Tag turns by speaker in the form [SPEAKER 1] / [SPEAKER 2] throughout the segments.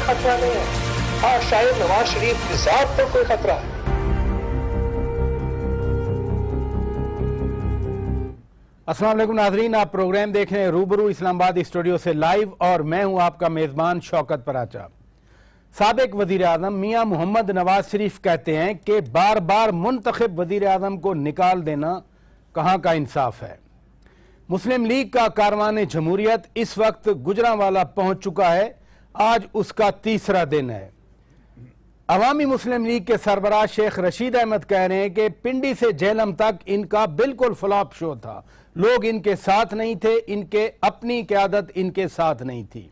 [SPEAKER 1] खतरा नहीं है। हाँ, शायद नवाज शरीफ की जात पर कोई खतरा है।
[SPEAKER 2] अस्सलाम वालेकुम नाज़रीन, आप प्रोग्राम देख रहे हैं रूबरू इस्लामाबाद स्टूडियो से लाइव और मैं हूं आपका मेज़बान शौकत पराचा। साबिक वज़ीर आज़म मियां मोहम्मद नवाज शरीफ कहते हैं कि बार बार मुंतखब वज़ीर आज़म को निकाल देना कहाँ का इंसाफ है। मुस्लिम लीग का कारवान जमहूरियत इस वक्त गुजरांवाला पहुंच चुका है। आज उसका तीसरा दिन है। अवामी मुस्लिम लीग के सरबराह शेख रशीद अहमद कह रहे हैं कि पिंडी से झेलम तक इनका बिल्कुल फ्लॉप शो था। लोग इनके साथ नहीं थे, इनके अपनी क़यादत इनके साथ नहीं थी।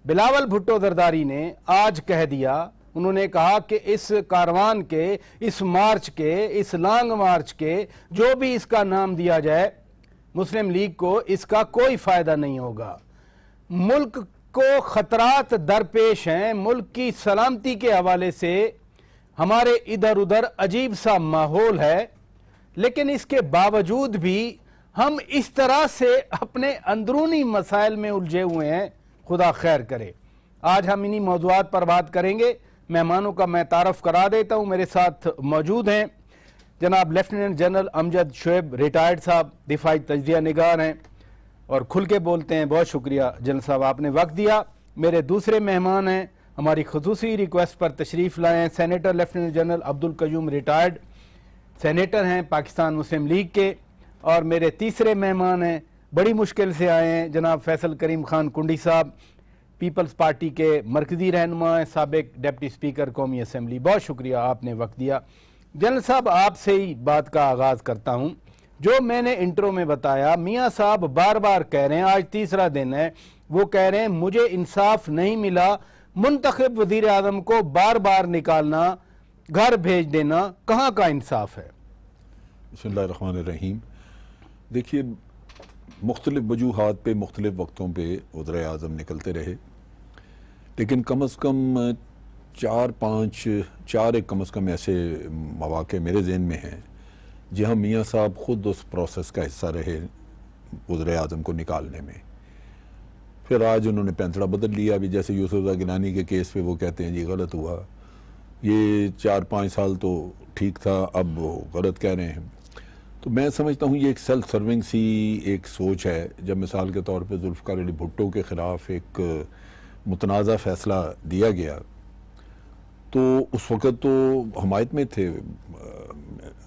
[SPEAKER 2] बिलावल भुट्टो जरदारी ने आज कह दिया, उन्होंने कहा कि इस कारवान के, इस मार्च के, इस लॉन्ग मार्च के, जो भी इसका नाम दिया जाए, मुस्लिम लीग को इसका कोई फायदा नहीं होगा। मुल्क को खतरात दरपेश हैं। मुल्क की सलामती के हवाले से हमारे इधर उधर अजीब सा माहौल है, लेकिन इसके बावजूद भी हम इस तरह से अपने अंदरूनी मसाइल में उलझे हुए हैं। खुदा खैर करे। आज हम इन्हीं मौज़ूआत पर बात करेंगे। मेहमानों का मैं तारफ़ करा देता हूँ। मेरे साथ मौजूद हैं जनाब lieutenant general Amjad Shoaib, retired साहब, दिफाई तज्ज़िया निगार हैं और खुल के बोलते हैं। बहुत शुक्रिया जनरल साहब, आपने वक्त दिया। मेरे दूसरे मेहमान हैं, हमारी खुसूसी रिक्वेस्ट पर तशरीफ़ लाए हैं, senator lieutenant general Abdul Qayyum, retired senator हैं पाकिस्तान मुस्लिम लीग के। और मेरे तीसरे मेहमान हैं, बड़ी मुश्किल से आए हैं, जनाब फैसल करीम खान कुंडी साहब, पीपल्स पार्टी के मरकज़ी रहनुमा हैं, साबिक डिप्टी स्पीकर कौमी असम्बली। बहुत शुक्रिया, आपने वक्त दिया। जनरल साहब, आपसे ही बात का आगाज़ करता हूँ। जो मैंने इंट्रो में बताया, मियाँ साहब बार बार कह रहे हैं, आज तीसरा दिन है, वो कह रहे हैं मुझे इंसाफ नहीं मिला। मुंतखब वज़ीर आज़म को बार बार निकालना, घर भेज देना, कहाँ का इंसाफ है?
[SPEAKER 3] बिस्मिल्लाहिर्रहमानिर्रहीम। देखिए, मुख्तलिफ वजूहात पे मुख्तलिफ वक्तों पे वज़ीर आज़म निकलते रहे, लेकिन कम अज़ कम चार कम अज़ कम ऐसे मौक़े मेरे ज़हन में हैं जहाँ मियाँ साहब ख़ुद उस प्रोसेस का हिस्सा रहे वज़ीर आज़म को निकालने में। फिर आज उन्होंने पैंतड़ा बदल लिया। अभी जैसे यूसुफ गिलानी के केस पे वो कहते हैं जी गलत हुआ, ये 4-5 साल तो ठीक था, अब वो गलत कह रहे हैं। तो मैं समझता हूँ ये एक सेल्फ सर्विंग सी एक सोच है। जब मिसाल के तौर पे जुल्फ़िकार अली भुट्टो के ख़िलाफ़ एक मुतनाज़ा फ़ैसला दिया गया तो उस वक़्त तो हमायत में थे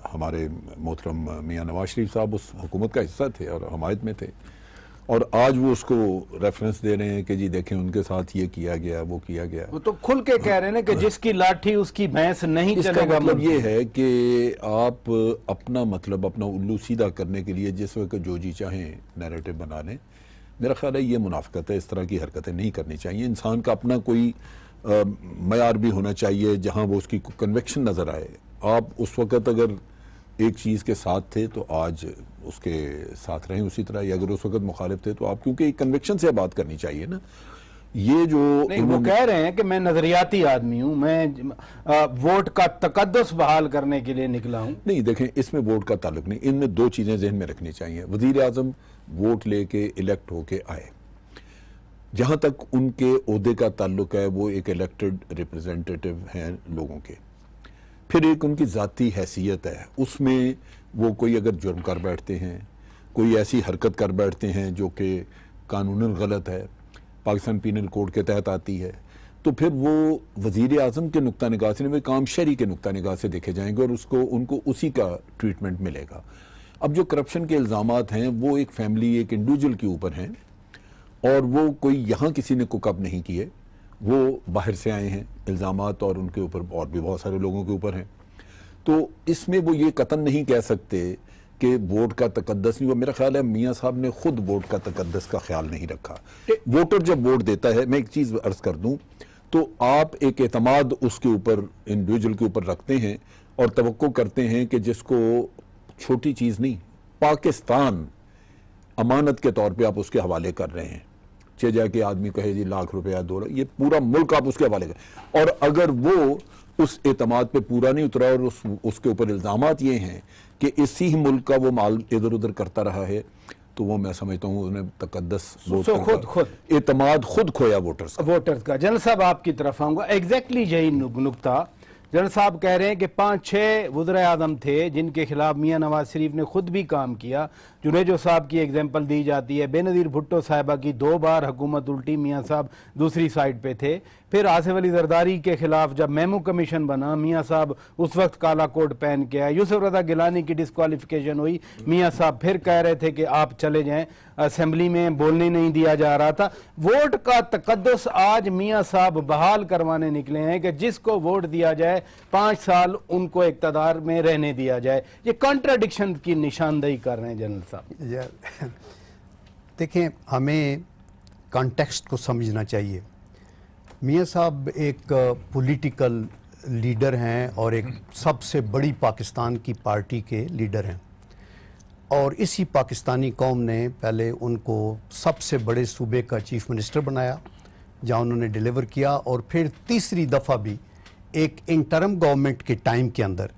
[SPEAKER 3] हमारे मोहतरम मियाँ नवाज शरीफ साहब, उस हुकूमत का हिस्सा थे और हमायत में थे, और आज वो उसको रेफरेंस दे रहे हैं कि जी देखें उनके साथ ये किया गया, वो किया गया।
[SPEAKER 2] वो तो खुल के कह रहे हैं कि जिसकी लाठी उसकी भैंस नहीं चलेगा।
[SPEAKER 3] इसका मतलब ये है कि आप अपना मतलब अपना उल्लू सीधा करने के लिए जिस वक्त जो जी चाहें नैरेटिव बना लें। मेरा ख्याल है ये मुनाफिकत है, इस तरह की हरकतें नहीं करनी चाहिए। इंसान का अपना कोई मयार भी होना चाहिए जहाँ वो उसकी कन्विक्शन नज़र आए। आप उस वक़्त अगर एक चीज़ के साथ थे तो आज उसके साथ रहें उसी तरह, या अगर उस वक़्त मुखालिफ थे तो आप, क्योंकि कन्विक्शन से बात करनी चाहिए ना। ये जो
[SPEAKER 2] नहीं, वो कह रहे हैं कि मैं नजरियाती आदमी हूँ, मैं वोट का तकद्दुस बहाल करने के लिए निकला हूँ।
[SPEAKER 3] नहीं, देखें, इसमें वोट का ताल्लुक नहीं। इनमें दो चीज़ें जहन में रखनी चाहिए। वज़ीर आज़म वोट लेके इलेक्ट होके आए, जहाँ तक उनके ओहदे का ताल्लुक है वो एक इलेक्टेड रिप्रेजेंटेटिव हैं लोगों के। फिर एक उनकी ज़ाती हैसियत है, उसमें वो कोई अगर जुर्म कर बैठते हैं, कोई ऐसी हरकत कर बैठते हैं जो कि कानूनन गलत है, पाकिस्तान पीनल कोड के तहत आती है, तो फिर वो वज़ीर आज़म के नुक्ता निगाह से नहीं, काम शरी के नुक्ता निगाह से देखे जाएंगे और उनको उसी का ट्रीटमेंट मिलेगा। अब जो करप्शन के इल्ज़ामात हैं वो एक फैमिली, एक इंडिविजुअल के ऊपर हैं, और वो कोई यहाँ किसी ने कुकअप नहीं किए, वो बाहर से आए हैं इल्ज़ामात, और उनके ऊपर और भी बहुत सारे लोगों के ऊपर हैं। तो इसमें वो ये कतन नहीं कह सकते कि वोट का तकद्दस नहीं हुआ। मेरा ख्याल है मियाँ साहब ने खुद वोट का तकद्दस का ख्याल नहीं रखा। वोटर जब वोट देता है, मैं एक चीज़ अर्ज़ कर दूँ, तो आप एक एतमाद उसके ऊपर, इंडिविजुअल के ऊपर रखते हैं और तवक्को करते हैं कि जिसको छोटी चीज़ नहीं, पाकिस्तान अमानत के तौर पर आप उसके हवाले कर रहे हैं। चे जाके आदमी कहे जी लाख रुपया 2 लाख, ये पूरा मुल्क आप उसके हवाले करें, और अगर वो उस एतमाद पे पूरा नहीं उतरा और उसके ऊपर इल्ज़ामात ये हैं कि इसी ही मुल्क का वो माल इधर उधर करता रहा है, तो वो मैं समझता हूँ उन्होंने तकद्दस
[SPEAKER 2] खुद
[SPEAKER 3] एतमाद खुद खोया वोटर्स
[SPEAKER 2] का। जनरल साहब आपकी तरफ आऊंगा, एग्जैक्टली यही नुक्ता। जनरल साहब कह रहे हैं कि 5-6 वज़ीर आज़म थे जिनके खिलाफ मियां नवाज शरीफ ने खुद भी काम किया। जुनेजो साहब की एग्जाम्पल दी जाती है, बेनज़ीर भुट्टो साहिबा की 2 बार हुकूमत उल्टी, मियां साहब दूसरी साइड पे थे। फिर आसिफ अली जरदारी के खिलाफ जब मेमो कमीशन बना, मियां साहब उस वक्त काला कोट पहन के आए। यूसुफ रज़ा गिलानी की डिस्क्वालिफिकेशन हुई, मियां साहब फिर कह रहे थे कि आप चले जाएं, असेंबली में बोलने नहीं दिया जा रहा था। वोट का तकद्दुस आज मियां साहब बहाल करवाने निकले हैं कि जिसको वोट दिया जाए 5 साल उनको इक़्तिदार में रहने दिया जाए। ये कॉन्ट्राडिक्शन की निशानदेही कर रहे हैं जनरल साहब।
[SPEAKER 4] देखें, हमें कॉन्टेक्स्ट को समझना चाहिए। मियां साहब एक पॉलिटिकल लीडर हैं और एक सबसे बड़ी पाकिस्तान की पार्टी के लीडर हैं, और इसी पाकिस्तानी कौम ने पहले उनको सबसे बड़े सूबे का चीफ मिनिस्टर बनाया, जहां उन्होंने डिलीवर किया, और फिर तीसरी दफ़ा भी एक इंटरम गवर्नमेंट के टाइम के अंदर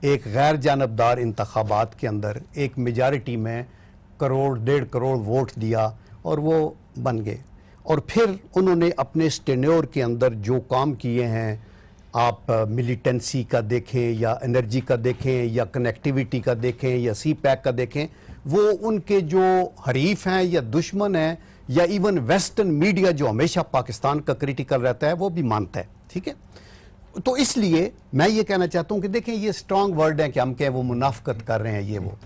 [SPEAKER 4] एक गैर जानबदार इंतखाबात के अंदर एक मेजॉरिटी में 1.5 करोड़ वोट दिया और वो बन गए। और फिर उन्होंने अपने टेन्योर के अंदर जो काम किए हैं, आप मिलिटेंसी का देखें या एनर्जी का देखें या कनेक्टिविटी का देखें या सी पैक का देखें, वो उनके जो हरीफ हैं या दुश्मन हैं या इवन वेस्टर्न मीडिया जो हमेशा पाकिस्तान का क्रिटिकल रहता है वो भी मानता है। ठीक है, तो इसलिए मैं ये कहना चाहता हूँ कि देखें, ये स्ट्रांग वर्ड है कि हम कहें वो मुनाफकत कर रहे हैं, ये वो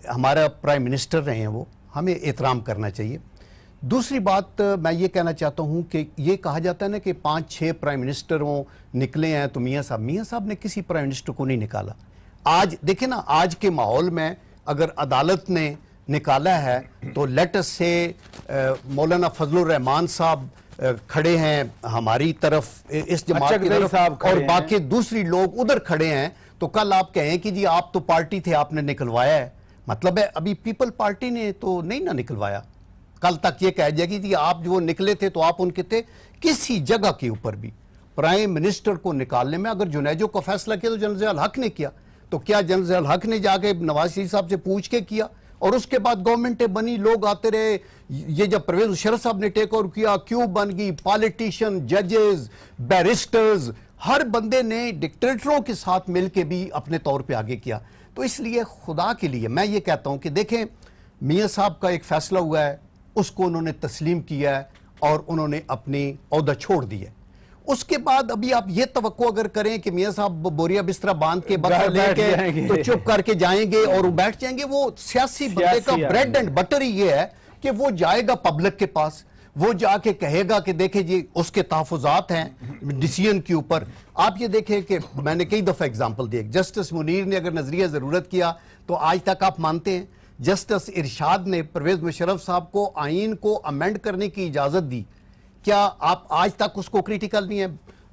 [SPEAKER 4] हमारा प्राइम मिनिस्टर रहे हैं, वो हमें एहतराम करना चाहिए। दूसरी बात मैं ये कहना चाहता हूँ कि ये कहा जाता है ना कि 5-6 प्राइम मिनिस्टरों निकले हैं, तो मियां साहब ने किसी प्राइम मिनिस्टर को नहीं निकाला। आज देखें ना, आज के माहौल में अगर अदालत ने निकाला है तो लेट अस से मौलाना फजलुर रहमान साहब खड़े हैं हमारी तरफ, इस जमात की तरफ, और बाकी दूसरी लोग उधर खड़े हैं, तो कल आप कहें कि जी आप तो पार्टी थे, आपने निकलवाया है, मतलब है अभी पीपल पार्टी ने तो नहीं ना निकलवाया। कल तक ये कह जाएगी कि आप जो निकले थे तो आप उनके थे। किसी जगह के ऊपर भी प्राइम मिनिस्टर को निकालने में अगर जुनेजो का फैसला किया तो जनरल हक ने किया, तो क्या जनरल हक ने जाके नवाज शरीफ साहब से पूछ के किया? और उसके बाद गवर्नमेंटें बनी, लोग आते रहे। ये जब परवेज मुशर्रफ साहब ने टेक ओवर किया, क्यों बन गई? पॉलिटिशियन, जजेस, बैरिस्टर्स, हर बंदे ने डिक्टेटरों के साथ मिलकर भी अपने तौर पे आगे किया। तो इसलिए खुदा के लिए मैं ये कहता हूं कि देखें, मियां साहब का एक फैसला हुआ है, उसको उन्होंने तस्लीम किया है और उन्होंने अपनी ओहदा छोड़ दी है। उसके बाद अभी आप ये तवक्को अगर करें कि मियां साहब बोरिया बिस्तरा बांध के बता लेके तो चुप करके जाएंगे और वो बैठ जाएंगे, वो सियासी बंदे का ब्रेड एंड बटर ही ये है कि वो जाएगा पब्लिक के पास, वो जाके कहेगा कि देखे जी उसके तहफुजात हैं डिसीजन के ऊपर। आप ये देखें कि मैंने कई दफा एग्जाम्पल दिए, जस्टिस मुनीर ने अगर नजरिया जरूरत किया तो आज तक आप मानते हैं। जस्टिस इरशाद ने परवेज मुशर्रफ साहब को आइन को अमेंड करने की इजाजत दी, क्या आप आज तक उसको क्रिटिकल नहीं है?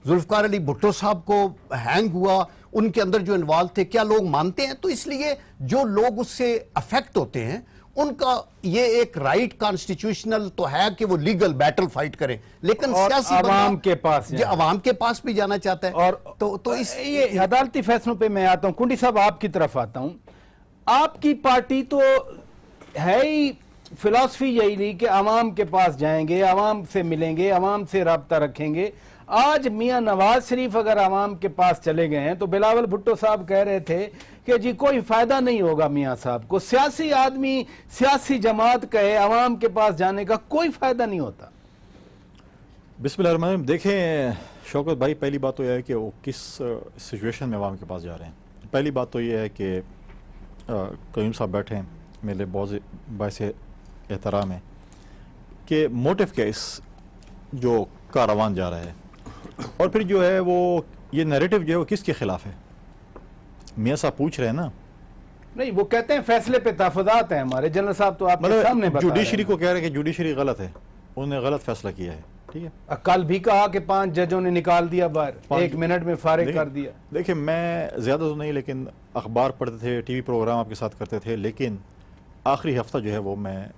[SPEAKER 4] जुल्फकार अली भुट्टो साहब को हैंग हुआ, उनके अंदर जो इन्वॉल्व थे, क्या लोग मानते हैं? तो इसलिए जो लोग उससे अफेक्ट होते हैं उनका ये एक राइट कॉन्स्टिट्यूशनल तो है कि वो लीगल बैटल फाइट करें, लेकिन सियासी
[SPEAKER 2] आवाम के पास
[SPEAKER 4] आवाम के पास भी जाना चाहता है।
[SPEAKER 2] और तो इस ये अदालती फैसलों पे मैं आता हूं। कुंडी साहब आपकी तरफ आता हूं। आपकी पार्टी तो है ही, फिलॉसफी यही नहीं कि आवाम के पास जाएंगे, आवाम से मिलेंगे, आवाम से राब्ता रखेंगे। आज मियां नवाज शरीफ अगर आवाम के पास चले गए हैं तो बिलावल भुट्टो साहब कह रहे थे कि जी कोई फायदा नहीं होगा मियां साहब को, सियासी आदमी, सियासी जमात कहे आवाम के पास जाने का कोई फायदा नहीं होता।
[SPEAKER 5] बिस्मिल्लाह। देखें शौकत भाई, पहली बात तो यह है कि वो किस सिचुएशन में आवाम के पास जा रहे हैं। पहली बात तो यह है कि कयूम साहब बैठे हैं, मेरे बहुत बायस एहतराम है कि मोटिव क्या इस जो कारवान जा रहा है, और फिर जो है वो ये नैरेटिव जो है वो किसके खिलाफ है? मियां साहब पूछ रहे हैं ना,
[SPEAKER 2] नहीं वो कहते हैं फैसले पे तहफुजात हैं हमारे। जनरल साहब तो आपके सामने बता रहे हैं,
[SPEAKER 5] जुडिशरी को कह रहे हैं कि जुडिशरी गलत है, उन्होंने गलत फैसला किया है। ठीक है,
[SPEAKER 2] कल भी कहा कि 5 जजों ने निकाल दिया बाहर, 1 मिनट में फारिग कर दिया।
[SPEAKER 5] देखिए, मैं ज्यादा तो नहीं, लेकिन अखबार पढ़ते थे, टीवी प्रोग्राम आपके साथ करते थे, लेकिन आखिरी हफ्ता जो है वो मैं